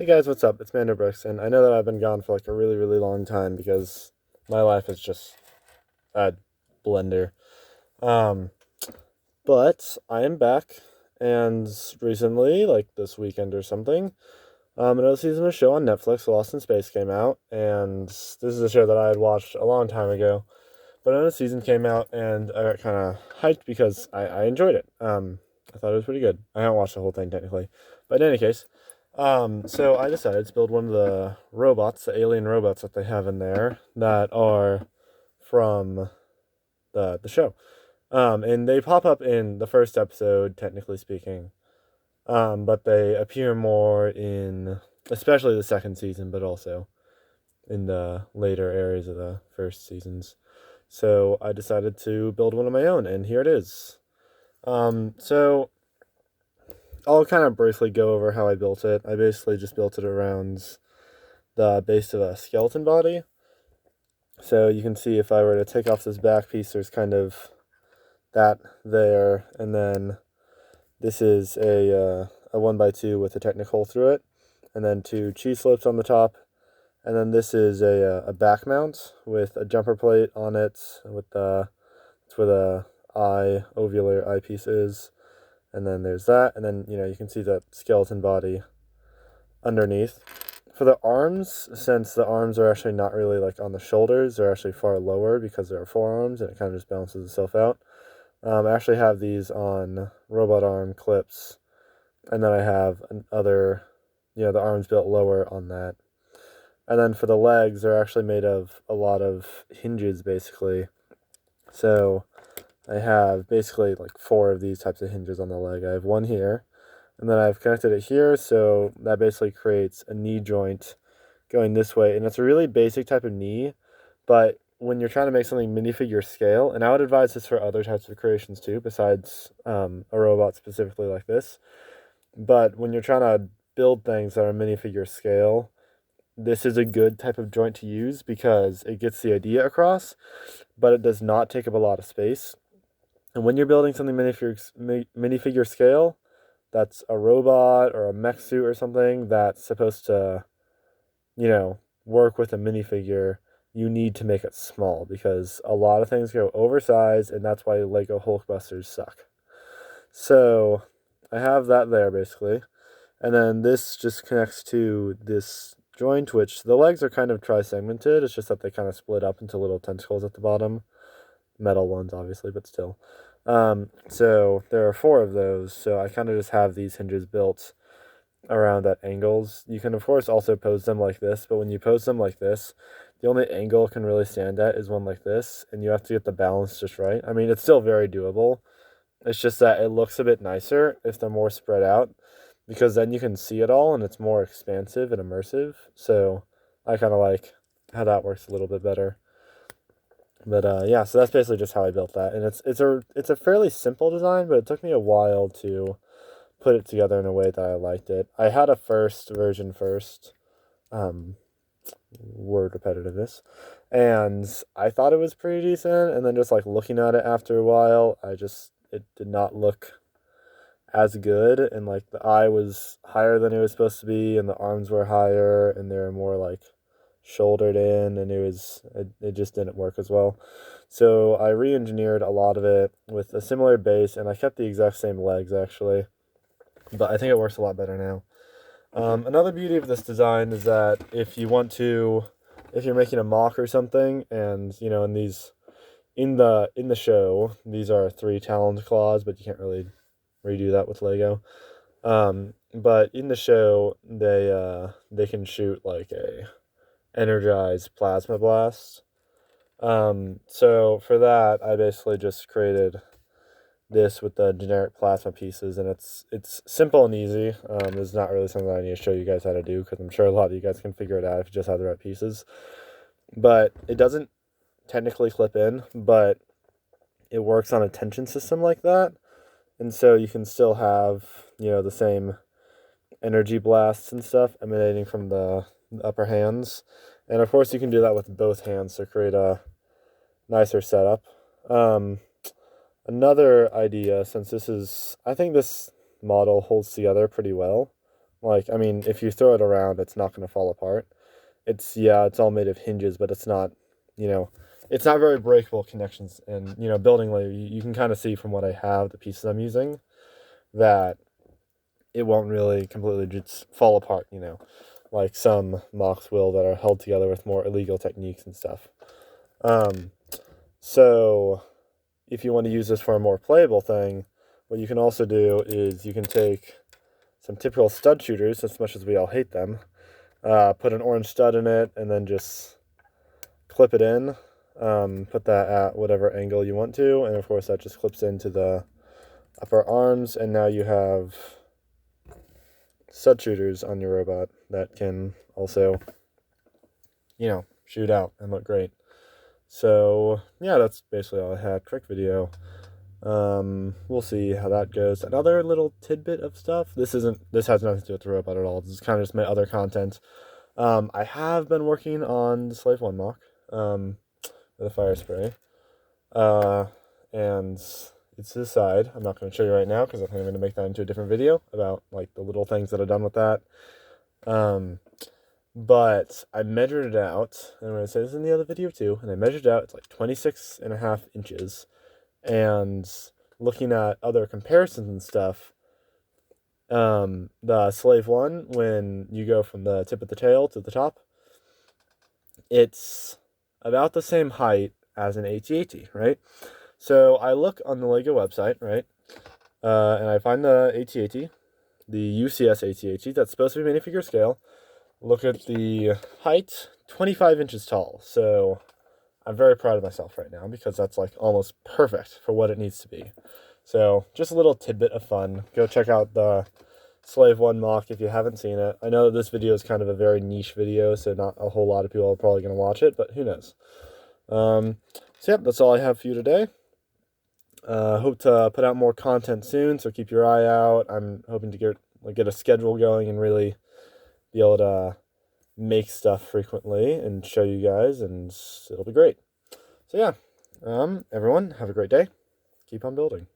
Hey guys, what's up? It's Mando-Bricks, and I know that I've been gone for like a really, really long time because my life is just a blender. Um, but I am back, and recently, like this weekend or something, another season of a show on Netflix, Lost in Space, came out, and this is a show that I had watched a long time ago. But another season came out, and I got kind of hyped because I enjoyed it. I thought it was pretty good. I haven't watched the whole thing technically, but in any case, so I decided to build one of the robots, the alien robots that they have in there that are from the show. And they pop up in the first episode, technically speaking. But they appear more in, especially the second season, but also in the later areas of the first seasons. So I decided to build one of my own, and here it is. So I'll kind of briefly go over how I built it. I basically just built it around the base of a skeleton body. So you can see if I were to take off this back piece, there's kind of that there, and then this is a 1x2 with a technic hole through it, and then two cheese slopes on the top, and then this is a back mount with a jumper plate on it with it's where the ovular eyepiece is, and then there's that, and then you can see that skeleton body underneath. For the arms, since the arms are actually not really like on the shoulders, they're actually far lower because they're forearms, and it kind of just balances itself out. I actually have these on robot arm clips, and then I have other, the arms built lower on that. And then for the legs, they're actually made of a lot of hinges, basically. So I have basically like four of these types of hinges on the leg. I have one here, and then I've connected it here, so that basically creates a knee joint going this way. And it's a really basic type of knee, but when you're trying to make something minifigure scale, and I would advise this for other types of creations too, besides a robot specifically like this, but when you're trying to build things that are minifigure scale, this is a good type of joint to use because it gets the idea across, but it does not take up a lot of space. And when you're building something minifigure scale, that's a robot or a mech suit or something that's supposed to, work with a minifigure, you need to make it small because a lot of things go oversized, and that's why Lego Hulkbusters suck. So I have that there basically. And then this just connects to this joint, which the legs are kind of tri-segmented. It's just that they kind of split up into little tentacles at the bottom. Metal ones, obviously, but still. So there are four of those. So I kind of just have these hinges built around at angles. You can, of course, also pose them like this, but when you pose them like this, the only angle it can really stand at is one like this, and you have to get the balance just right. I mean, it's still very doable. It's just that it looks a bit nicer if they're more spread out, because then you can see it all and it's more expansive and immersive. So I kind of like how that works a little bit better. But yeah, so that's basically just how I built that, and it's a fairly simple design, but it took me a while to put it together in a way that I liked it. I had a first version first, um, word repetitiveness, and I thought it was pretty decent, and then just like looking at it after a while, it did not look as good, and like the eye was higher than it was supposed to be, and the arms were higher, and they were more like shouldered in, and it just didn't work as well. So I re-engineered a lot of it with a similar base, and I kept the exact same legs actually, but I think it works a lot better now. Another beauty of this design is that if you're making a mock or something, and in these in the show, these are three taloned claws, but you can't really redo that with Lego. But in the show, they can shoot like a energized plasma blast. So for that, I basically just created this with the generic plasma pieces, and it's simple and easy. It's not really something that I need to show you guys how to do because I'm sure a lot of you guys can figure it out if you just have the right pieces. But it doesn't technically clip in, but it works on a tension system like that, and so you can still have the same energy blasts and stuff emanating from the upper hands, and of course you can do that with both hands to create a nicer setup. Another idea, since I think this model holds together pretty well, Like, I mean, if you throw it around, it's not going to fall apart. It's all made of hinges, but it's not, you know, it's not very breakable connections. And, building layer, you can kind of see from what I have, the pieces I'm using, that it won't really completely just fall apart, like some mocks will that are held together with more illegal techniques and stuff. So if you want to use this for a more playable thing, what you can also do is you can take some typical stud shooters, as much as we all hate them, put an orange stud in it, and then just clip it in. Put that at whatever angle you want to, and of course that just clips into the upper arms, and now you have stud shooters on your robot that can also, shoot out and look great. So yeah, that's basically all I had. Quick video. We'll see how that goes. Another little tidbit of stuff. This has nothing to do with the robot at all. This is kind of just my other content. I have been working on the Slave 1 mock, with a fire spray. And it's this side. I'm not going to show you right now because I think I'm going to make that into a different video about like the little things that I've done with that. But I measured it out, and I'm going to say this in the other video too, and I measured it out, it's like 26.5 inches. And looking at other comparisons and stuff, the Slave 1, when you go from the tip of the tail to the top, it's about the same height as an AT-AT, right? So I look on the LEGO website, right, and I find the AT-AT, the UCS AT-AT, that's supposed to be minifigure scale. Look at the height, 25 inches tall. So I'm very proud of myself right now because that's like almost perfect for what it needs to be. So just a little tidbit of fun. Go check out the Slave 1 mock if you haven't seen it. I know this video is kind of a very niche video, so not a whole lot of people are probably going to watch it, but who knows. So yeah, that's all I have for you today. Hope to put out more content soon, so keep your eye out. I'm hoping to get a schedule going and really be able to make stuff frequently and show you guys, and it'll be great. So yeah, everyone, have a great day. Keep on building.